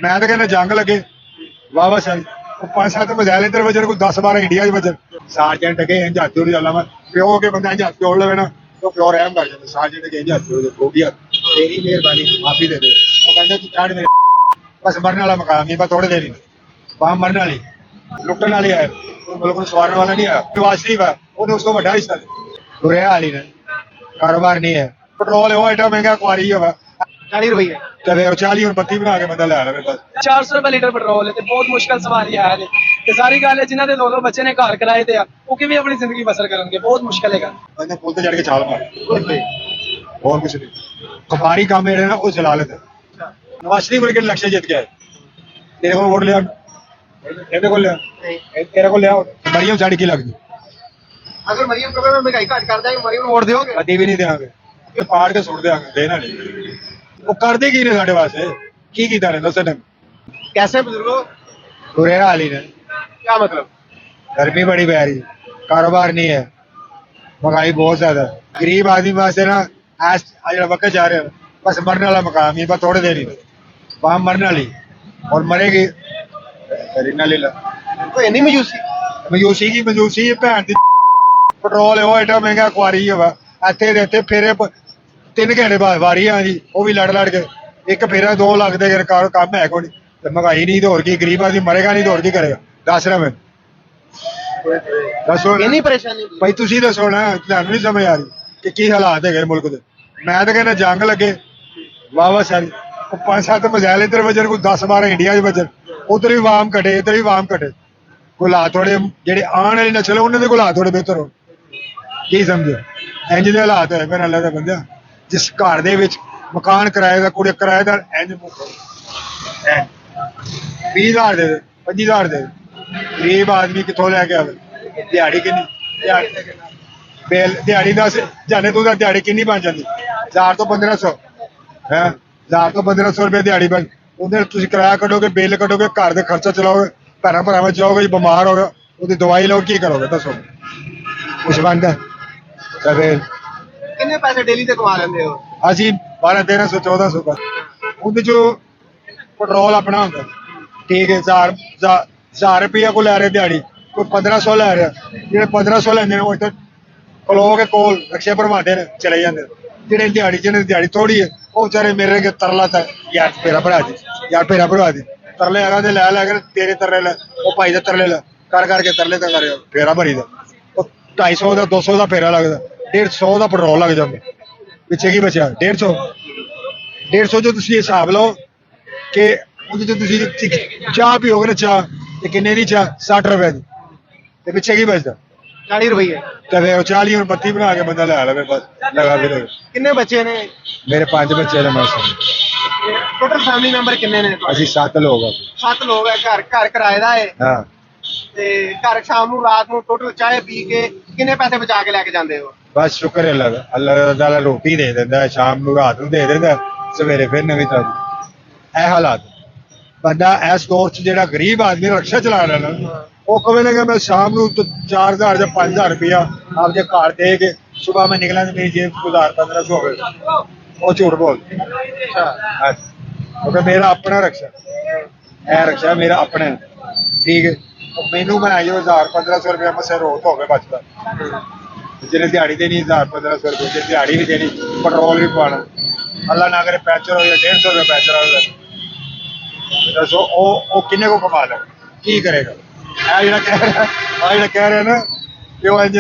मैं तो कहना जंग लगे वाह वाह सही 5-7 मिसाइल इधर वजन कोई 10-12 इंडिया वजन सार्जेंट के जाते हो जाला मैं प्यो के बंदा जाते जोड़ लवे ना तो प्यो रहम कर जाता सार्जेंट के जाते हो गया तेरी मेहरबानी माफी दे दे वो कहंदा तू छाड़ मेरे बस मरने वाला मकाम ही बस थोड़ी देर ही वहां मरने वाली लुटने वाली है मुल्क को सवारने वाला नहीं है वासी है उन्हें उसको बड़ा हिस्सा बुरे हाल ही ने कारोबार नहीं है पेट्रोल वो एडा महंगा कुआरी है 40 रुपए कदे 40 और 32 बना के बंदा ले आवे बस 400 रुपए लीटर पेट्रोल है ਤੇ ਬਹੁਤ ਮੁਸ਼ਕਲ ਸਵਾਰੀ ਆ ਰਹੀ ਤੇ ਸਾਰੀ ਗੱਲ ਹੈ ਜਿਨ੍ਹਾਂ ਦੇ ਦੋ ਬੱਚੇ ਨੇ ਘਰ ਕਿਰਾਏ ਤੇ ਆ ਉਹ ਕਿਵੇਂ ਆਪਣੀ ਜ਼ਿੰਦਗੀ ਬਸਰ ਕਰਨਗੇ ਬਹੁਤ ਮੁਸ਼ਕਲ ਹੈਗਾ बंदे पुल ते चढ़ के छाल मार और कुछ नहीं कपारी काम मेरे ना वो जलालत है नवाज शरीफ वर्गे लक्ष्य जीत गया तेरे को वोट लिया तेरे को लिया तेरे को लिया मरियम साड़ी की लगती अगर मरियम कहे मैं महंगाई घट कर देंगे मरियम वोट दोगे कदी भी नहीं देंगे ये पाड़ के सुट देंगे देना नहीं वो कर देगी ने साढ़े वास्ते की कीता ने दस ने कैसे बुजुर्गो बुरे हाल ही ने क्या मतलब गर्मी बड़ी पै रही कारोबार नहीं है महंगाई बहुत ज्यादा गरीब आदमी वास्ते ना आज जो वक्त जा रहे हैं बस मरने वाला मकाम ही बस थोड़ी देर ही वहां मरने वाली और मरेगी रीना लीला कोई नहीं मयूसी की मजूसी भैन दी पेट्रोल वो एडा महंगा कुआरी है वा ਇੱਥੇ ਦੇ ਇੱਥੇ ਫੇਰੇ 3 ਘੰਟੇ ਬਾਅਦ ਵਾਰੀ ਆ ਜੀ ਉਹ ਵੀ ਲੜ ਕੇ ਇੱਕ ਫੇਰਾ 2 ਲੱਖ ਦੇ ਕਾਰ ਕੰਮ ਹੈ ਕੋਈ ਤੇ ਮਹਿੰਗਾਈ ਨਹੀਂ ਤੇ ਹੋਰ ਕੀ ਗਰੀਬ ਆਦਮੀ ਮਰੇਗਾ ਨਹੀਂ ਤੇ ਹੋਰ ਕੀ ਕਰੇਗਾ ਦੱਸ ਰਿਹਾ ਮੈਂ ਦੱਸੋ ਇੰਨੀ ਪਰੇਸ਼ਾਨੀ ਭਾਈ ਤੁਸੀਂ ਦੱਸੋ ਨਾ ਤੁਹਾਨੂੰ ਨਹੀਂ ਸਮਝ ਆ ਰਹੀ ਕਿ ਕੀ ਹਾਲਾਤ ਹੈਗੇ ਮੁਲਕ ਦੇ ਮੈਂ ਤਾਂ ਕਹਿੰਦਾ ਜੰਗ ਲੱਗੇ ਵਾਹ ਵਾਹ ਸਾਰੀ 5-7 ਮਿਸਾਈਲ ਇਧਰ ਵਜਨ ਕੋਈ 10-12 ਇੰਡੀਆ 'ਚ ਵਜਨ ਉਧਰ ਵੀ ਵਾਮ ਘਟੇ ਇੱਧਰ ਵੀ ਵਾਮ ਘਟੇ ਕੋਈ ਹਾਲਾਤ ਥੋੜੇ ਜਿਹੜੇ ਆਉਣ ਵਾਲੀ ਨਸਲ ਉਹਨਾਂ ਦੇ ਕੋਲ ਹਾਲਾਤ ਥੋੜੇ ਬਿਹਤਰ ਹੋ ਕੀ ਸਮਝੋ ਇੰਜ ਦੇ ਹਾਲਾਤ ਹੈ ਫਿਰ ਅੱਲਾ ਦਾ ਬੰਦਾ ਜਿਸ ਘਰ ਦੇ ਵਿੱਚ ਮਕਾਨ ਕਿਰਾਏ ਦਾ ਕੁੜੇ ਕਿਰਾਏ ਦਾ ਇੰਜ 20,000 ਦੇ 25,000 ਦੇ ਗਰੀਬ ਆਦਮੀ ਕਿੱਥੋਂ ਲੈ ਕੇ ਆਵੇ ਦਿਹਾੜੀ ਕਿੰਨੀ ਦਿਹਾੜੀ ਦਾ ਜਾਣੇ ਤੂੰ ਦਾ ਦਿਹਾੜੀ ਕਿੰਨੀ ਬਣ ਜਾਂਦੀ 1000 ਤੋਂ 1500 ਹੈ 1000 ਤੋਂ 1500 ਰੁਪਏ ਦਿਹਾੜੀ ਬਣ ਉਹਦੇ ਤੁਸੀਂ ਕਿਰਾਇਆ ਕੱਢੋਗੇ ਬਿੱਲ ਕੱਢੋਗੇ ਘਰ ਦੇ ਖਰਚਾ ਚਲਾਓਗੇ ਭੈਣਾਂ ਭਰਾਵਾਂ ਜਾਓਗੇ ਬਿਮਾਰ ਹੋ ਗਿਆ ਉਹਦੀ ਦਵਾਈ ਲਓ ਕੀ ਕਰੋਗੇ ਦੱਸੋ ਕੁਛ ਬਣਦਾ ਫਿਰ ਕਿੰਨੇ ਪੈਸੇ ਡੇਲੀ ਤੇ ਕਮਾ ਲੈਂਦੇ ਹੋ ਅਸੀਂ 1200 1400 ਦਾ ਉਹਦੇ ਚੋਂ ਪੈਟਰੋਲ ਆਪਣਾ ਹੁੰਦਾ ਠੀਕ ਹੈ 1000 ਰੁਪਇਆ ਕੋ ਲੈ ਰਹੇ ਦਿਹਾੜੀ ਕੋਈ 1500 ਲੈ ਰਿਹਾ ਜਿਹੜੇ 1500 ਲੈਂਦੇ ਨੇ ਉਹ ਇੱਥੇ ਖਲੋ ਕੇ ਕੋਲ ਰਕਸ਼ੇ ਭਰਵਾਉਂਦੇ ਨੇ ਚਲੇ ਜਾਂਦੇ ਜਿਹੜੇ ਜਿਹਨੇ ਦਿਹਾੜੀ ਥੋੜੀ ਹੈ ਉਹ ਵਿਚਾਰੇ ਮੇਰੇ ਕੇ ਤਰਲਾ ਤਾਂ ਯਾਰ ਫੇਰਾ ਭਰਾ ਦੇ ਤਰਲੇ ਆਗਾ ਦੇ ਲੈ ਕੇ ਤੇਰੇ ਤਰਲੇ ਲੈ ਉਹ ਭਾਈ ਦੇ ਤਰਲੇ ਲੈ ਕਰਕੇ ਤਰਲੇ ਤਾਂ ਕਰਿਓ ਫੇਰਾ ਭਰੀ ਦਾ ਉਹ 250 ਦਾ 200 ਦਾ ਫੇਰਾ ਲੱਗਦਾ 150 ਦਾ ਪੈਟਰੋਲ ਲੱਗ ਜਾਂਦਾ ਪਿੱਛੇ ਕੀ ਬਚਿਆ 150 ਜੋ ਤੁਸੀਂ ਹਿਸਾਬ ਲਓ ਕਿ ਉਹਦੇ ਚ ਤੁਸੀਂ ਚਾਹ ਪੀਓਗੇ ਨਾ ਚਾਹ ਤੇ ਕਿੰਨੇ ਦੀ ਚਾਹ 60 ਰੁਪਏ ਦੀ ਤੇ ਪਿੱਛੇ ਕੀ ਬਚਦਾ 40 ਰੁਪਏ ਤੇ ਫਿਰ 40 ਔਰ 32 ਬਣਾ ਕੇ ਬੰਦਾ ਲੈ ਲਵੇ ਬਸ ਲਗਾ ਫਿਰ ਕਿੰਨੇ ਬੱਚੇ ਨੇ ਮੇਰੇ 5 ਬੱਚੇ ਨੇ ਮਾਸਾ ਟੋਟਲ ਫੈਮਿਲੀ ਮੈਂਬਰ ਕਿੰਨੇ ਨੇ ਅਸੀਂ 7 ਲੋਕ ਆ 7 ਲੋਕ ਹੈ ਘਰ ਕਿਰਾਏ ਦਾ ਹੈ ਹਾਂ ਤੇ ਘਰ ਸ਼ਾਮ ਨੂੰ ਰਾਤ ਨੂੰ ਟੋਟਲ ਚਾਹ ਪੀ ਕੇ ਕਿੰਨੇ ਪੈਸੇ ਬਚਾ ਕੇ ਲੈ ਕੇ ਜਾਂਦੇ ਹੋ ਬਸ ਸ਼ੁਕਰ ਹੈ ਅੱਲਾਹ ਤਾਲਾ ਰੋਟੀ ਦੇ ਦਿੰਦਾ ਸ਼ਾਮ ਨੂੰ ਰਾਤ ਨੂੰ ਦੇ ਦਿੰਦਾ ਸਵੇਰੇ ਫਿਰ ਨਵੀਂ ਤਾਜ਼ੀ ਇਹ ਹਾਲਾਤ ਬੰਦਾ ਇਸ ਦੌਰ 'ਚ ਜਿਹੜਾ ਗਰੀਬ ਆਦਮੀ ਰਕਸ਼ਾ ਚਲਾ ਰਿਹਾ ਨਾ ਉਹ ਕਹੇ ਕਿ ਮੈਂ ਸ਼ਾਮ ਨੂੰ 4000 ਜਾਂ 5000 ਰੁਪਇਆ ਆਪਦੇ ਘਰ ਦੇ ਕੇ ਸਵੇਰ ਮੈਂ ਨਿਕਲਾਂ ਤੇ ਮੇਰੀ ਜੇਬ 1500 ਹੋਵੇ ਉਹ ਝੂਠ ਬੋਲ ਕਿਉਂਕਿ ਮੇਰਾ ਆਪਣਾ ਰਕਸ਼ਾ ਇਹ ਰਕਸ਼ਾ ਮੇਰਾ ਆਪਣਾ ਠੀਕ ਹੈ ਮੈਨੂੰ ਬਣਾਈਓ 1000-1500 ਰੁਪਇਆ ਮਸੇ ਰੋਜ਼ ਹੋ ਗਏ ਬਚਦਾ ਜਿਹਨੇ ਦਿਹਾੜੀ ਦੇਣੀ 1000-1500 ਰੁਪਏ ਜੇ ਦਿਹਾੜੀ ਵੀ ਦੇਣੀ ਪੈਟਰੋਲ ਵੀ ਪਾਣਾ ਅੱਲਾ ਨਾ ਕਰੇ ਪੈਂਚਰ ਹੋ ਜਾਏ 150 ਰੁਪਏ ਪੈਂਚਰ ਹੋ ਜਾਏ ਦੱਸੋ ਉਹ ਕਿੰਨੇ ਕੋ ਕਮਾ ਲੇ ਕੀ ਕਰੇਗਾ ਇਹ ਜਿਹੜਾ ਕਹਿ ਰਿਹਾ ਨਾ ਕਿ ਉਹ ਇੰਜ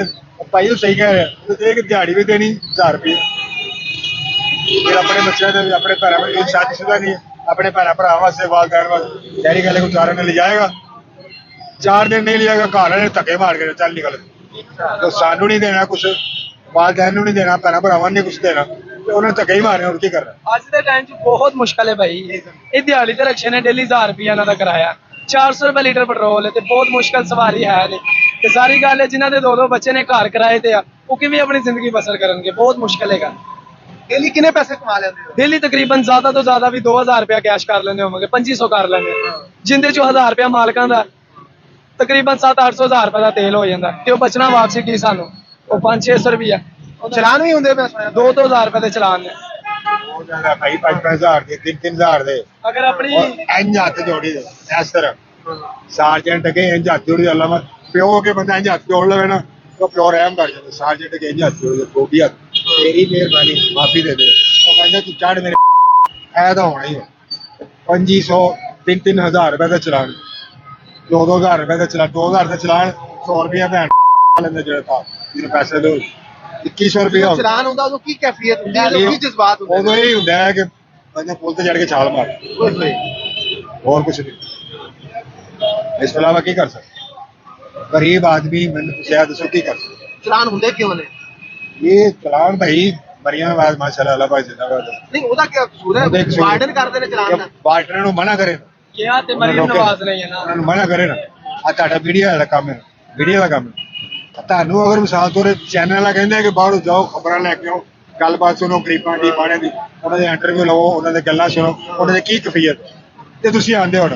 ਭਾਈ ਉਹ ਸਹੀ ਕਹਿ ਰਿਹਾ ਤੇ ਕਿ ਦਿਹਾੜੀ ਵੀ ਦੇਣੀ 1000 ਰੁਪਏ ਫਿਰ ਆਪਣੇ ਬੱਚਿਆਂ ਦੇ ਆਪਣੇ ਭੈਣਾਂ ਨੂੰ ਸ਼ਾਦੀशुदा नहीं अपने भैन भरा वास्ते वालदैन वास्ते शहरी गले को चारों ने ले जाएगा 4 दिन नहीं लियागा घर वाले धक्के मार के चल निकल तो सानू नहीं देना कुछ वालदैन नहीं देना भैन भरावां ने कुछ देना तो उन्होंने धक्के ही मारने और की करना ਅੱਜ ਦੇ ਟਾਈਮ 'ਚ ਬਹੁਤ ਮੁਸ਼ਕਲ ਹੈ ਭਾਈ ਇਹ ਦਿਹਾੜੀ ਤੇ ਰਕਸ਼ੇ ਨੇ ਡੇਲੀ 1000 ਰੁਪਏ ਇਹਨਾਂ ਦਾ ਕਿਰਾਇਆ 400 ਰੁਪਏ ਲੀਟਰ ਪੈਟਰੋਲ ਹੈ ਤੇ ਬਹੁਤ ਮੁਸ਼ਕਲ ਸਵਾਰੀ ਹੈ ਨੇ ਤੇ ਸਾਰੀ ਗੱਲ ਹੈ ਜਿਨ੍ਹਾਂ ਦੇ ਦੋ ਬੱਚੇ ਨੇ ਘਰ ਕਿਰਾਏ ਤੇ ਆ ਉਹ ਕਿਵੇਂ ਆਪਣੀ ਜ਼ਿੰਦਗੀ ਬਸਰ ਕਰਨਗੇ ਬਹੁਤ ਮੁਸ਼ਕਲ ਹੈਗਾ डेली कितने पैसे कमा लेते हो डेली तकरीबन ज्यादा तो ज्यादा भी 2000 रुपया कैश कर लेने होंगे 2500 कर लेंगे जिंदे चो 1000 रुपया मालकां दा तकरीबन 700-800 हज़ार रुपए का तेल हो जाता ते बचना वापसी की सानू 500-600 रुपया चलान भी होंगे 2-2 हज़ार रुपए के चलान ने ਉਹ ਕਹਿੰਦਾ ਭਾਈ 5-5 ਹਜ਼ਾਰ ਦੇ 3-3 ਹਜ਼ਾਰ ਦੇ ਅਗਰ ਆਪਣੀ ਇੰਜ ਹੱਥ ਜੋੜੀ ਦੇ ਇਸ ਤਰ੍ਹਾਂ ਸਾਰਜੈਂਟ ਕੇ ਇੰਜ ਹੱਥ ਜੋੜੀ ਅੱਲਾ ਮਾ ਪਿਓ ਕੇ ਬੰਦਾ ਇੰਜ ਹੱਥ ਜੋੜ ਲਵੇ ਨਾ ਉਹ ਪਿਓ ਰਹਿਮ ਕਰ ਜਾਂਦਾ ਸਾਰਜੈਂਟ ਕੇ ਇੰਜ ਹੱਥ ਜੋੜੀ ਦੇ ਗੋਡੀ ਹੱਥ ਤੇਰੀ ਮਿਹਰਬਾਨੀ ਮਾਫੀ ਦੇ ਦੇ ਉਹ ਕਹਿੰਦਾ ਤੂੰ ਚੜ ਮੇਰੇ ਐ ਤਾਂ ਹੋਣਾ ਹੀ ਹੈ 2500 3-3 ਹਜ਼ਾਰ ਰੁਪਏ ਦਾ ਚਲਾਨ 2-2 ਹਜ਼ਾਰ ਰੁਪਏ ਦਾ ਚਲਾਨ 2000 ਦਾ ਚਲਾਨ 100 ਰੁਪਏ ਭੈਣ ਲੈਂਦੇ ਜਿਹੜੇ ਤਾਂ ਜਿਹਨੂੰ ਪੈਸੇ ਦੋ 2100 ਰੁਪਏ ਜਦੋਂ ਚਲਾਨ ਹੁੰਦਾ ਉਦੋਂ ਕੀ ਕੈਫੀਅਤ ਹੁੰਦੀ ਹੈ, ਉਦੋਂ ਕੀ ਜਜ਼ਬਾਤ ਹੁੰਦੇ ਉਦੋਂ ਇਹ ਹੁੰਦਾ ਹੈ ਕਿ ਬੰਦਾ ਪੁਲ ਤੇ ਚੜ ਕੇ ਛਾਲ ਮਾਰ ਓਏ ਹੋਏ। ਹੋਰ ਕੁਝ ਨਹੀਂ ਇਸ ਤੋਂ ਇਲਾਵਾ ਕੀ ਕਰ ਸਕਦਾ ਗਰੀਬ ਆਦਮੀ ਮੈਨੂੰ ਤੁਸੀਂ ਇਹ ਦੱਸੋ ਕੀ ਕਰ ਸਕਦਾ ਚਲਾਨ ਹੁੰਦੇ ਕਿਉਂ ਨੇ? ਇਹ ਚਲਾਨ ਭਾਈ ਮਰੀਆਂ ਬਾਦ ਮਾਸ਼ਾਅੱਲਾ ਅੱਲਾਹ ਭਾਈ ਜਿੰਦਾਬਾਦ ਨਹੀਂ ਉਹਦਾ ਕੀ ਕਸੂਰ ਹੈ? ਉਹਦਾ ਕਸੂਰ- ਵਾਰਡਨ ਕਰਦੇ ਨੇ ਚਲਾਨ ਦਾ। ਬਾਰਟਰ ਨੂੰ ਮਨਾ ਕਰੇ ਕਿਹਾ ਤੇ ਮਰੀਮ ਨਵਾਜ਼ ਨਹੀਂ ਹੈ ਨਾ ਉਹਨਾਂ ਨੂੰ ਮਨਾ ਕਰੇ ਨਾ ਆ ਤੁਹਾਡਾ ਮੀਡੀਆ ਦਾ ਕੰਮ ਹੈ ਮੀਡੀਆ ਦਾ ਕੰਮ ਹੈ ਤੁਹਾਨੂੰ ਅਗਰ ਮਿਸਾਲ ਤੌਰ ਚੈਨਲ ਵਾਲਾ ਕਹਿੰਦਾ ਕਿ ਬਾਹਰੋਂ ਜਾਓ ਖਬਰਾਂ ਲੈ ਕੇ ਆਓ ਗੱਲਬਾਤ ਸੁਣੋ ਗਰੀਬਾਂ ਦੀ ਬਾਣੇ ਦੀ ਉਹਨਾਂ ਦੇ ਇੰਟਰਵਿਊ ਲਵੋ ਉਹਨਾਂ ਦੇ ਗੱਲਾਂ ਸੁਣੋ ਉਹਨਾਂ ਦੇ ਕੀ ਕਫੀਅਤ ਤੇ ਤੁਸੀਂ ਆਂਦੇ ਹੋ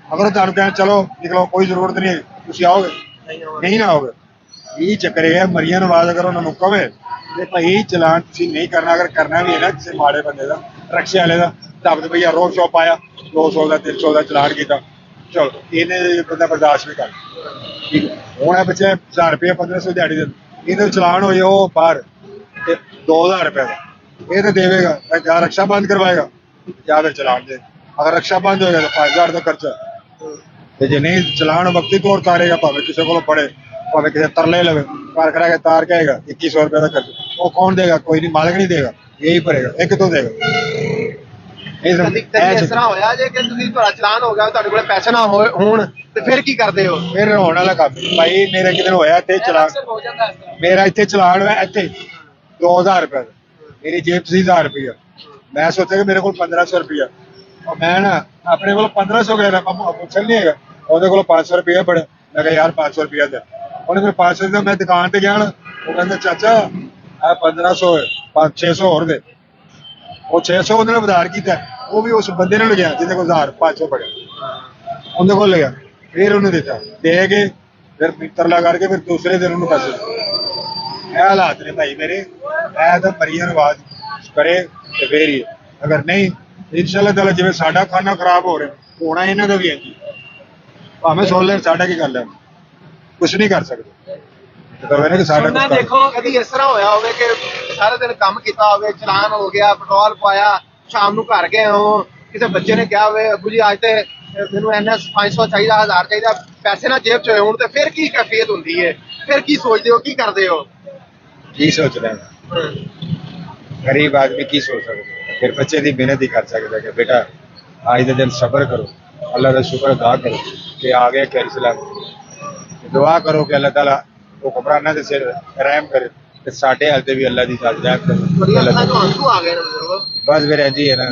ਅਗਰ ਤੁਹਾਨੂੰ ਕਹਿਣ ਚਲੋ ਨਿਕਲੋ ਕੋਈ ਜ਼ਰੂਰਤ ਨਹੀਂ ਤੁਸੀਂ ਆਓਗੇ ਨਹੀਂ ਨਾ ਆਓਗੇ ਇਹ ਚੱਕਰ ਇਹ ਹੈ ਮਰੀਆਂ ਨਵਾਜ਼ ਅਗਰ ਉਹਨਾਂ ਨੂੰ ਕਵੇ ਤੇ ਭਾਈ ਚਲਾਨ ਤੁਸੀਂ ਨਹੀਂ ਕਰਨਾ ਅਗਰ ਕਰਨਾ ਵੀ ਹੈ ਨਾ ਕਿਸੇ ਮਾੜੇ ਬੰਦੇ ਦਾ ਰਕਸ਼ੇ ਵਾਲੇ ਦਾ ਤਾਂ ਭਈਆ ਰੋਡ ਸ਼ੋਪ ਆਇਆ 200 ਦਾ 300 ਦਾ ਚਲਾਨ ਕੀਤਾ ਚਲੋ ਇਹਨੇ ਬੰਦਾ ਬਰਦਾਸ਼ਤ ਵੀ ਕਰ ਠੀਕ ਹੈ ਹੁਣ ਇਹ ਬੱਚੇ 1000 ਰੁਪਏ 1500 ਦਿਹਾੜੀ ਦੇ ਇਹਦੇ ਚਲਾਨ ਹੋਏ ਉਹ ਬਾਹਰ ਤੇ 2000 ਰੁਪਏ ਦਾ ਇਹ ਤਾਂ ਦੇਵੇਗਾ ਜਾਂ ਰਕਸ਼ਾ ਬੰਦ ਕਰਵਾਏਗਾ ਜਾਂ ਫਿਰ ਚਲਾਨ ਦੇ ਅਗਰ ਰਕਸ਼ਾ ਬੰਦ ਹੋਏਗਾ ਤਾਂ 5000 ਦਾ ਖਰਚਾ ਤੇ ਜੇ ਨਹੀਂ ਚਲਾਨ ਵਕਤੀ ਤੌਰ ਤਾਰੇਗਾ ਭਾਵੇਂ ਕਿਸੇ ਕੋਲੋਂ ਪੜੇ ਭਾਵੇਂ ਕਿਸੇ ਤਰਲੇ ਲਵੇ ਕਾਰ ਕਰਾ ਕੇ ਤਾਰ ਕਹੇਗਾ 2100 ਰੁਪਏ ਦਾ ਖਰਚਾ ਉਹ ਕੌਣ ਦੇਗਾ ਕੋਈ ਨਹੀਂ ਮਾਲਕ ਨਹੀਂ ਦੇਗਾ ਇਹੀ ਭਰੇਗਾ ਇਹ ਕਿੱਥੋਂ ਦੇਗਾ ਕਦੀ ਇਸ ਤਰ੍ਹਾਂ ਹੋਇਆ ਜੇ ਕਿ ਤੁਸੀਂ ਤੁਹਾਡਾ ਚਲਾਨ ਹੋ ਗਿਆ ਤੁਹਾਡੇ ਕੋਲ ਪੈਸੇ ਨਾ ਹੋਣ ਤੇ ਫਿਰ ਕੀ ਕਰਦੇ ਹੋ? ਫਿਰ ਹੋਣ ਵਾਲਾ ਕੰਮ ਭਾਈ ਮੇਰੇ ਕਿਤੇ ਹੋਇਆ ਇੱਥੇ ਚਲਾਨ ਹੋ ਜਾਂਦਾ ਇਸ ਤਰ੍ਹਾਂ। ਮੇਰਾ ਇੱਥੇ ਚਲਾਨ ਹੋਇਆ ਇੱਥੇ 2000 ਰੁਪਏ ਦਾ ਮੇਰੀ ਜੇਬ 'ਚ ਸੀ 1000 ਰੁਪਇਆ ਮੈਂ ਸੋਚਿਆ ਕਿ ਮੇਰੇ ਕੋਲ 1500 ਰੁਪਇਆ ਉਹ ਮੈਂ ਨਾ ਆਪਣੇ ਕੋਲ 1500 ਗਿਆ ਨਾ ਪੁੱਛਣ ਨਹੀਂ ਹੈਗਾ ਉਹਦੇ ਕੋਲ 500 ਰੁਪਇਆ ਬੜਾ ਮੈਂ ਕਿਹਾ ਯਾਰ 500 ਰੁਪਇਆ ਦੇ ਉਹਨੇ ਫਿਰ 500 ਦਾ ਮੈਂ ਦੁਕਾਨ ਤੇ ਗਿਆ ਨਾ ਉਹ ਕਹਿੰਦਾ ਚਾਚਾ ਆ 1500 600 ਹੋਰ ਦੇ ਉਹ 600 ਉਹਨੇ ਉਧਾਰ ਕੀਤਾ ਉਹ ਵੀ ਉਸ ਬੰਦੇ ਨੇ ਲਿਆ ਜਿਹਦੇ ਕੋਲ 1500 ਬੜਿਆ ਉਹਦੇ ਕੋਲ ਲਿਆ ਫਿਰ ਉਹਨੂੰ ਦਿੱਤਾ ਦੇ ਕੇ ਫਿਰ ਤਰਲਾ ਕਰਕੇ ਫਿਰ ਦੂਸਰੇ ਦਿਨ ਉਹਨੂੰ ਪੈਸੇ ਇਹ ਹਾਲਾਤ ਨੇ ਭਾਈ ਮੇਰੇ ਇਹ ਤਾਂ ਮਰੀਆਂ ਨਵਾਜ਼ ਕਰੇ ਤੇ ਫੇਰ ਹੀ ਅਗਰ ਨਹੀਂ ਇਨਸ਼ਾਅੱਲਾ ਤਾਲਾ ਜਿਵੇਂ ਸਾਡਾ ਖਾਣਾ ਖਰਾਬ ਹੋ ਰਿਹਾ ਹੋਣਾ ਇਹਨਾਂ ਦਾ ਵੀ ਹੈ ਜੀ ਭਾਵੇਂ ਸੁਣ ਲੈਣ ਸਾਡਾ ਕੀ ਗੱਲ ਹੈ ਕੁਝ ਨਹੀਂ ਕਰ ਸਕਦੇ ਤਾਂ ਮੈਨੇ ਕਿ ਸਾਡਾ ਸੁਣਨਾ ਕੁਛ ਕਰ- ਦੇਖੋ ਕਦੀ ਇਸ ਤਰ੍ਹਾਂ ਹੋਇਆ ਹੋਵੇ ਕਿ ਸਾਰਾ ਦਿਨ ਕੰਮ ਕੀਤਾ ਹੋਵੇ ਚਲਾਨ ਹੋ ਗਿਆ ਪੈਟਰੋਲ ਪਾਇਆ ਸ਼ਾਮ ਨੂੰ ਘਰ ਗਏ ਹੋ ਕਿਸੇ ਬੱਚੇ ਨੇ ਕਿਹਾ ਹੋਵੇ ਅੱਬੂ ਜੀ ਅੱਜ ਤੇ ਮੈਨੂੰ ਇੰਨਾ 500 ਚਾਹੀਦਾ 1000 ਚਾਹੀਦਾ ਪੈਸੇ ਨਾ ਜੇਬ 'ਚ ਹੋਏ ਹੁਣ ਤੇ ਫਿਰ ਕੀ ਕੈਫੀਅਤ ਹੁੰਦੀ ਹੈ? ਫਿਰ ਕੀ ਸੋਚਦੇ ਹੋ ਕੀ ਕਰਦੇ ਹੋ? ਕੀ ਸੋਚ ਰਹੇ ਹੋ ਗਰੀਬ ਆਦਮੀ ਕੀ ਸੋਚ ਸਕਦਾ ਫਿਰ ਬੱਚੇ ਦੀ ਮਿਹਨਤ ਹੀ ਕਰ ਸਕਦਾ ਕਿ ਬੇਟਾ ਅੱਜ ਦੇ ਦਿਨ ਸਬਰ ਕਰੋ ਅੱਲਾਹ ਦਾ ਸ਼ੁਕਰ ਅਦਾ ਕਰੋ ਕਿ ਆ ਗਿਆ ਕਿ ਇਸਲਾਮ ਦੁਆ ਕਰੋ ਕਿ ਅੱਲਾਹ ਤਾਲਾ ਉਹ ਹੁਕਮਰਾਨਾਂ ਦੇ ਸਿਰ ਰਹਿਮ ਕਰੇ ਤੇ ਸਾਡੇ ਹਾਲ ਤੇ ਵੀ ਅੱਲਾਹ ਦੀ ਜ਼ਾਤ ਰਹਿਮ ਬੜੀਆਂ ਕਰੇ ਅੱਖਾਂ 'ਚੋਂ ਹੰਝੂ ਆ ਗਏ ਨੇ ਬਜ਼ੁਰਗੋ। ਬਸ ਫਿਰ ਇੰਝ ਹੀ ਹੈ ਨਾ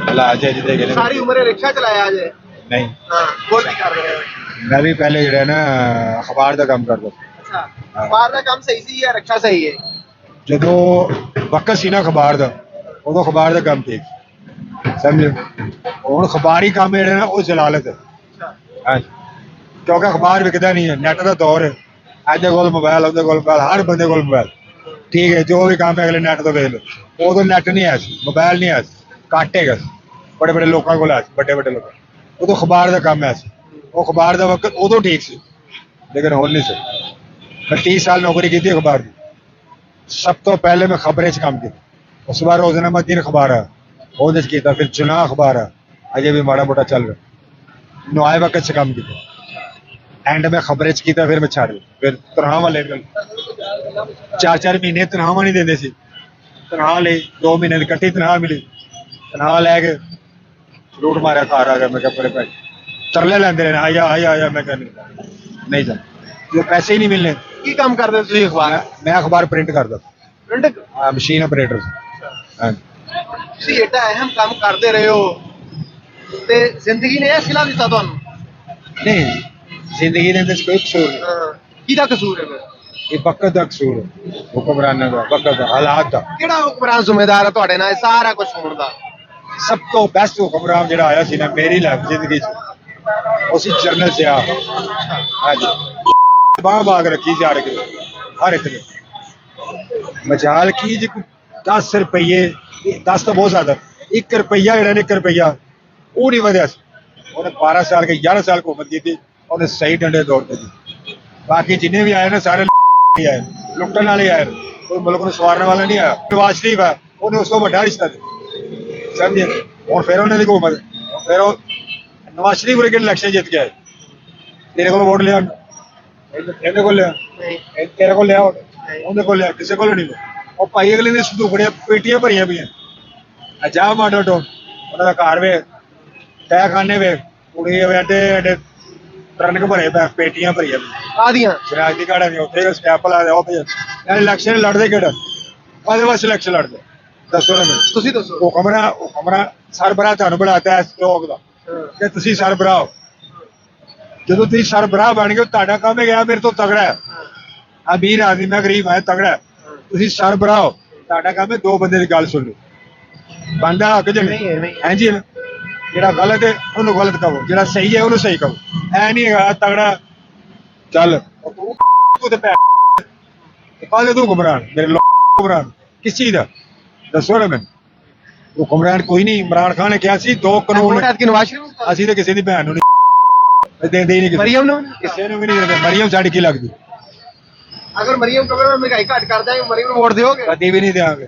ਅੱਲਾਹ ਅਜੇ ਜਿਹਦੇ ਗਲੇ ਸਾਰੀ ਉਮਰ ਇਹ ਰਿਕਸ਼ਾ ਚਲਾਇਆ ਜੇ ਨਹੀਂ ਹਾਂ ਹੋਰ ਕੀ ਕਰ ਰਹੇ ਹੋ? ਮੈਂ ਵੀ ਪਹਿਲੇ ਜਿਹੜਾ ਨਾ ਅਖਬਾਰ ਦਾ ਕੰਮ ਕਰਦਾ ਸੀ। ਅੱਛਾ ਬਾਹਰ ਦਾ ਕੰਮ ਸਹੀ ਸੀ ਜਾਂ ਰਿਕਸ਼ਾ ਸਹੀ ਹੈ? ਜਦੋਂ ਵਕਤ ਸੀ ਨਾ ਅਖਬਾਰ ਦਾ ਉਦੋਂ ਅਖਬਾਰ ਦਾ ਕੰਮ ਸੀ ਸਮਝੋ ਹੁਣ ਅਖਬਾਰੀ ਕੰਮ ਜਿਹੜਾ ਨਾ ਉਹ ਜਲਾਲਤ ਹੈ ਹਾਂਜੀ ਕਿਉਂਕਿ ਅਖਬਾਰ ਵਿਕਦਾ ਨਹੀਂ ਹੈ ਨੈਟ ਦਾ ਦੌਰ ਹੈ ਅੱਜ ਕੋਲ ਮੋਬਾਈਲ ਉਹਦੇ ਕੋਲ ਮੋਬਾਈਲ ਹਰ ਬੰਦੇ ਕੋਲ ਮੋਬਾਈਲ ਠੀਕ ਹੈ ਜੋ ਵੀ ਕੰਮ ਹੈ ਅਗਲੇ ਨੈਟ ਤੋਂ ਵੇਖ ਲਓ ਉਦੋਂ ਨੈਟ ਨਹੀਂ ਆਇਆ ਸੀ ਮੋਬਾਈਲ ਨਹੀਂ ਆਇਆ ਸੀ ਘੱਟ ਹੈਗਾ ਸੀ ਬੜੇ ਬੜੇ ਲੋਕਾਂ ਕੋਲ ਆਇਆ ਸੀ ਵੱਡੇ ਵੱਡੇ ਲੋਕਾਂ ਉਦੋਂ ਅਖਬਾਰ ਦਾ ਕੰਮ ਆਇਆ ਸੀ ਉਹ ਅਖਬਾਰ ਦਾ ਵਕਤ ਉਦੋਂ ਠੀਕ ਸੀ ਲੇਕਿਨ ਹੁਣ ਨਹੀਂ ਸੀ ਮੈਂ 30 ਸਾਲ ਨੌਕਰੀ ਕੀਤੀ ਅਖਬਾਰ ਦੀ ਸਭ ਤੋਂ ਪਹਿਲੇ ਮੈਂ ਖਬਰੇ 'ਚ ਕੰਮ ਕੀਤਾ ਉਸ ਵਾਰ ਰੋਜ਼ਾਨਾਮਾ ਦਿਨ ਅਖਬਾਰ ਆ ਉਹਦੇ 'ਚ ਕੀਤਾ ਫਿਰ ਚੁਨਾਵ ਅਖਬਾਰ ਆ ਅਜੇ ਵੀ ਮਾੜਾ ਮੋਟਾ ਚੱਲ ਰਿਹਾ ਨੁਆਏ ਵਕਤ 'ਚ ਕੰਮ ਕੀਤਾ ਐਂਡ ਮੈਂ ਖਬਰੇ 'ਚ ਕੀਤਾ ਫਿਰ ਮੈਂ ਛੱਡ ਦਿੱਤਾ ਫਿਰ ਤਨਖਾਹ ਵਾਲੇ 4-4 ਮਹੀਨੇ ਤਨਖਾਹਾਂ ਨਹੀਂ ਦਿੰਦੇ ਸੀ ਤਨਖਾਹ ਲਈ 2 ਮਹੀਨੇ ਦੀ ਇਕੱਠੀ ਤਨਖਾਹ ਮਿਲੀ ਤਨਖਾਹ ਲੈ ਕੇ ਲੂਟ ਮਾਰਿਆ ਘਰ ਆ ਗਿਆ ਮੈਂ ਕਿਹਾ ਪਰੇ ਭਾਈ ਤਰਲੇ ਲੈਂਦੇ ਰਹੇ ਆਇਆ ਮੈਂ ਕਿਹਾ ਨਹੀਂ ਜਾ ਜੋ ਪੈਸੇ ਹੀ ਨਹੀਂ ਮਿਲਨੇ ਕੀ ਕੰਮ ਕਰਦੇ ਹੋ ਤੁਸੀਂ ਅਖਬਾਰ? ਮੈਂ ਅਖਬਾਰ ਪ੍ਰਿੰਟ ਕਰਦਾ ਪ੍ਰਿੰਟ ਮਸ਼ੀਨ ਆਪਰੇਟਰ ਹਾਂ ਤੁਸੀਂ ਏਡਾ ਅਹਿਮ ਕੰਮ ਕਰਦੇ ਰਹੇ ਹੋ ਤੇ ਜ਼ਿੰਦਗੀ ਨੇ ਇਹ ਸਿਲਾ ਦਿੱਤਾ ਤੁਹਾਨੂੰ? ਨਹੀਂ ਜ਼ਿੰਦਗੀ ਦੇ ਅੰਦਰ ਕੋਈ ਕਸੂਰ ਨਹੀਂ ਕਿਹਦਾ ਕਸੂਰ ਹੈ ਫਿਰ? ਇਹ ਵਕਤ ਦਾ ਕਸੂਰ ਹੈ ਹੁਕਮਰਾਨਾਂ ਦਾ ਵਕਤ ਦਾ ਹਾਲਾਤ ਦਾ ਕਿਹੜਾ ਹੁਕਮਰਾਨ ਜ਼ਿੰਮੇਦਾਰ ਹੈ ਤੁਹਾਡੇ ਨਾਲ ਇਹ ਸਾਰਾ ਕੁਝ ਹੋਣ ਦਾ? ਸਭ ਤੋਂ ਬੈਸਟ ਹੁਕਮਰਾਨ ਜਿਹੜਾ ਆਇਆ ਸੀ ਨਾ ਮੇਰੀ ਲਾਈਫ ਜ਼ਿੰਦਗੀ 'ਚ ਉਹ ਸੀ ਜਰਨਲ ਸਿਆ ਹਾਂਜੀ ਬਾਗ ਰੱਖੀ ਜਾ ਰਹੀ ਹਰ ਇੱਕ ਨੇ ਮਜਾਲ ਕੀ ਜੀ 10 ਰੁਪਏ 10 ਤਾਂ ਬਹੁਤ ਜ਼ਿਆਦਾ 1 ਰੁਪਈਆ ਜਿਹੜਾ ਨੇ 1 ਰੁਪਈਆ ਉਹ ਨਹੀਂ ਵਧਿਆ ਸੀ ਉਹਨੇ 12 ਸਾਲ ਕੇ 11 ਸਾਲ हुकूमत की थी ਉਹਨੇ ਸਹੀ ਡੰਡੇ ਦੌੜਦੇ ਸੀ ਬਾਕੀ ਜਿੰਨੇ ਵੀ ਆਏ ਨੇ ਸਾਰੇ ਹੀ ਆਏ ਲੁੱਟਣ ਵਾਲੇ ਆਏ ਕੋਈ ਮੁਲਕ ਨੂੰ ਸਵਾਰਨ ਵਾਲਾ ਨਹੀਂ ਆਇਆ ਨਵਾਜ਼ ਸ਼ਰੀਫ ਹੈ ਉਹਨੇ ਉਸ ਤੋਂ ਵੱਡਾ ਰਿਸ਼ਤਾ ਦਿੱਤਾ ਸਮਝੇ ਹੁਣ ਫਿਰ ਉਹਨੇ ਦੀ ਹੁਕੂਮਤ ਫਿਰ ਉਹ ਨਵਾਜ਼ ਸ਼ਰੀਫ ਵਰਗੇ ਇਲੈਕਸ਼ਨ ਜਿੱਤ ਗਿਆ ਤੇਰੇ ਕੋਲ ਵੋਟ ਲਿਆ ਇਹਦੇ ਕੋਲ ਲਿਆ ਤੇਰੇ ਕੋਲ ਲਿਆ ਉਹਦੇ ਕੋਲ ਲਿਆ ਕਿਸੇ ਕੋਲ ਨਹੀਂ ਉਹ ਭਾਈ ਅਗਲੇ ਨੇ ਸੰਦੂਕੜੀਆਂ ਪੇਟੀਆਂ ਭਰੀਆਂ ਪਈਆਂ ਅਜਾ ਮਾਡਲ ਤੋਂ ਉਹਨਾਂ ਦਾ ਘਰ ਵੇ ਤਹਿਖਾਨੇ ਵੇ ਕੁੜੀ ਵੇ ਐਡੇ ਟਰਨਕ ਭਰੇ ਪਏ ਪੇਟੀਆਂ ਭਰੀਆਂ ਆਦੀਆਂ ਸ਼ਰਾਜ ਦੀ ਗਾੜਾ ਨਹੀਂ ਉੱਥੇ ਸਟੈਪ ਲਾ ਦਿਆ ਉਹ ਪਏ ਇਲੈਕਸ਼ਨ ਲੜਦੇ ਕਿਹੜਾ ਕਾਹਦੇ ਵਾਸਤੇ ਇਲੈਕਸ਼ਨ ਲੜਦੇ ਦੱਸੋ ਨਾ ਮੈਨੂੰ ਤੁਸੀਂ ਦੱਸੋ ਹੁਕਮਰਾ ਸਰਬਰਾਹ ਤੁਹਾਨੂੰ ਬਣਾਤਾ ਇਸ ਲੋਕ ਦਾ ਕਿ ਤੁਸੀਂ ਸਰਬਰਾਹ ਹੋ ਜਦੋਂ ਤੁਸੀਂ ਸਰਬਰਾਹ ਬਣ ਗਏ ਤੁਹਾਡਾ ਕੰਮ ਹੈ ਗਿਆ ਮੇਰੇ ਤੋਂ ਤਗੜਾ ਹੈ ਅਮੀਰ ਆਦਮੀ ਮੈਂ ਗਰੀਬ ਹਾਂ ਤਗੜਾ ਤੁਸੀਂ ਸਰਬਰਾਹ ਹੋ ਤੁਹਾਡਾ ਕੰਮ ਹੈ ਦੋ ਬੰਦੇ ਦੀ ਗੱਲ ਸੁਣ ਲਓ ਬੰਦਾ ਹੱਕ ਜੇ ਨਹੀਂ ਹਾਂਜੀ ਜਿਹੜਾ ਗਲਤ ਹੈ ਉਹਨੂੰ ਗਲਤ ਕਹੋ ਜਿਹੜਾ ਸਹੀ ਹੈ ਉਹਨੂੰ ਸਹੀ ਕਹੋ ਐ ਨਹੀਂ ਹੈਗਾ ਤਗੜਾ ਚੱਲ ਤੂੰ ਤੇ ਪੈ ਕਾਹਦੇ ਤੂੰ ਘੁਮਰਾਨ ਮੇਰੇ ਲੋਕ ਘੁਮਰਾਨ ਕਿਸ ਚੀਜ਼ ਦਾ ਦੱਸੋ ਨਾ ਮੈਨੂੰ ਹੁਕਮਰਾਨ ਕੋਈ ਨਹੀਂ ਇਮਰਾਨ ਖਾਨ ਨੇ ਕਿਹਾ ਸੀ 2 ਕਾਨੂੰਨ ਨਵਾਜ਼ ਸ਼ਰੀਫ ਅਸੀਂ ਤਾਂ ਕਿਸੇ ਦੀ ਭੈਣ ਨੂੰ ਨਹੀਂ ਦਿੰਦੇ ਹੀ ਨਹੀਂ ਮਰੀਮ ਨੂੰ ਕਿਸੇ ਨੂੰ ਵੀ ਨਹੀਂ ਦਿੰਦੇ ਮਰੀਮ ਸਾਡੀ ਕੀ ਲੱਗਦੀ ਅਗਰ ਮਰੀਮ ਕਬਰ ਮਹਿੰਗਾਈ ਘੱਟ ਕਰ ਦਾਂਗੇ ਮਰੀਮ ਨੂੰ ਵੋਟ ਦਿਓਗੇ ਕਦੀ ਵੀ ਨਹੀਂ ਦਿਆਂਗੇ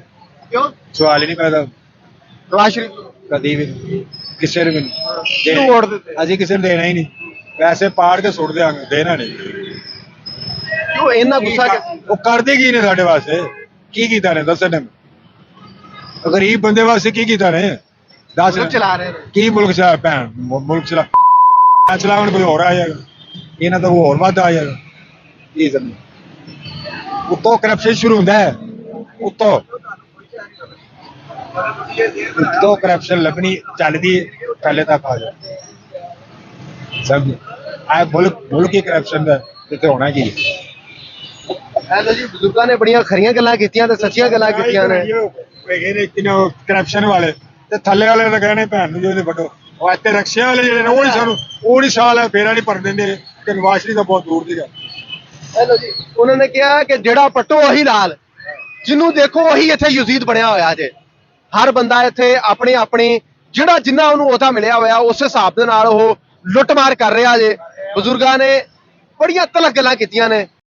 ਕਿਉਂ ਸਵਾਲ ਹੀ ਨਹੀਂ ਪੈਦਾ ਨਵਾਜ਼ ਸ਼ਰੀਫ ਕਦੀ ਵੀ ਨਹੀਂ ਕਿਸੇ ਨੂੰ ਵੀ ਨਹੀਂ ਕਿਉਂ ਵੋਟ ਦਿੱਤੇ ਅਸੀਂ ਕਿਸੇ ਨੂੰ ਦੇਣਾ ਹੀ ਨਹੀਂ ਪੈਸੇ ਪਾੜ ਕੇ ਸੁੱਟ ਦਿਆਂਗੇ ਦੇਣਾ ਨਹੀਂ ਕਿਉਂ ਇੰਨਾ ਗੁੱਸਾ ਉਹ ਕਰਦੇ ਕੀ ਨੇ ਸਾਡੇ ਵਾਸਤੇ ਕੀ ਕੀਤਾ ਨੇ ਦੱਸਣ ਗਰੀਬ ਬੰਦੇ ਵਾਸਤੇ ਕੀ ਕੀਤਾ ਨੇ ਦੱਸ ਚਲਾ ਰਹੇ ਨੇ ਕੀ ਮੁਲਕ ਚਲਾ ਭੈਣ ਮੁਲਕ ਚਲਾਉਣ ਕੋਈ ਹੋਰ ਆ ਜਾਏਗਾ ਇਹਨਾਂ ਦਾ ਹੋਰ ਵੱਧ ਆ ਜਾਏਗਾ ਕੀ ਸਮਝ ਉੱਤੋਂ ਕਰਪਸ਼ਨ ਸ਼ੁਰੂ ਹੁੰਦਾ ਹੈ ਉੱਤੋਂ ਕਰਪਸ਼ਨ ਲੱਗਣੀ ਚੱਲਦੀ ਥੱਲੇ ਤੱਕ ਆ ਜਾਏ ਸਮਝ ਆ ਮੁਲਕ ਹੀ ਕਰਪਸ਼ਨ ਦਾ ਤੇ ਹੋਣਾ ਕੀ ਐ ਜੀ ਬਜ਼ੁਰਗਾਂ ਨੇ ਬੜੀਆਂ ਖਰੀਆਂ ਗੱਲਾਂ ਕੀਤੀਆਂ ਤੇ ਸੱਚੀਆਂ ਗੱਲਾਂ ਕੀਤੀਆਂ ਨੇ ਹੈਗੇ ਨੇ ਕਿਨੇ ਕਰਪਸ਼ਨ ਵਾਲੇ ਤੇ ਥੱਲੇ ਵਾਲੇ ਤਾਂ ਕਹਿੰਦੇ ਭੈਣ ਨੂੰ ਜਿਹਦੇ ਵੱਡੋ ਉਹ ਇੱਥੇ ਰਕਸ਼ਿਆਂ ਵਾਲੇ ਜਿਹੜੇ ਨੇ ਉਹ ਨਹੀਂ ਸਾਨੂੰ ਉਹ ਨਹੀਂ ਸਾਲ ਹੈ ਫੇਰਾ ਨਹੀਂ ਭਰ ਦਿੰਦੇ ਤੇ ਨਵਾਜ਼ ਸ਼ਰੀਫ ਤਾਂ ਬਹੁਤ ਦੂਰ ਦੀ ਗੱਲ ਹੈਲੋ ਜੀ ਉਹਨਾਂ ਨੇ ਕਿਹਾ ਕਿ ਜਿਹੜਾ ਪੱਟੋ ਉਹੀ ਲਾਲ ਜਿਹਨੂੰ ਦੇਖੋ ਉਹੀ ਇੱਥੇ ਯਜ਼ੀਦ ਬਣਿਆ ਹੋਇਆ ਜੇ ਹਰ ਬੰਦਾ ਇੱਥੇ ਆਪਣੀ ਜਿਹੜਾ ਜਿੰਨਾ ਉਹਨੂੰ ਉਹਦਾ ਮਿਲਿਆ ਹੋਇਆ ਉਸ ਹਿਸਾਬ ਦੇ ਨਾਲ ਉਹ ਲੁੱਟਮਾਰ ਕਰ ਰਿਹਾ ਜੇ ਬਜ਼ੁਰਗਾਂ ਨੇ ਬੜੀਆਂ ਤਲਖ ਗੱਲਾਂ ਕੀਤੀਆਂ ਨੇ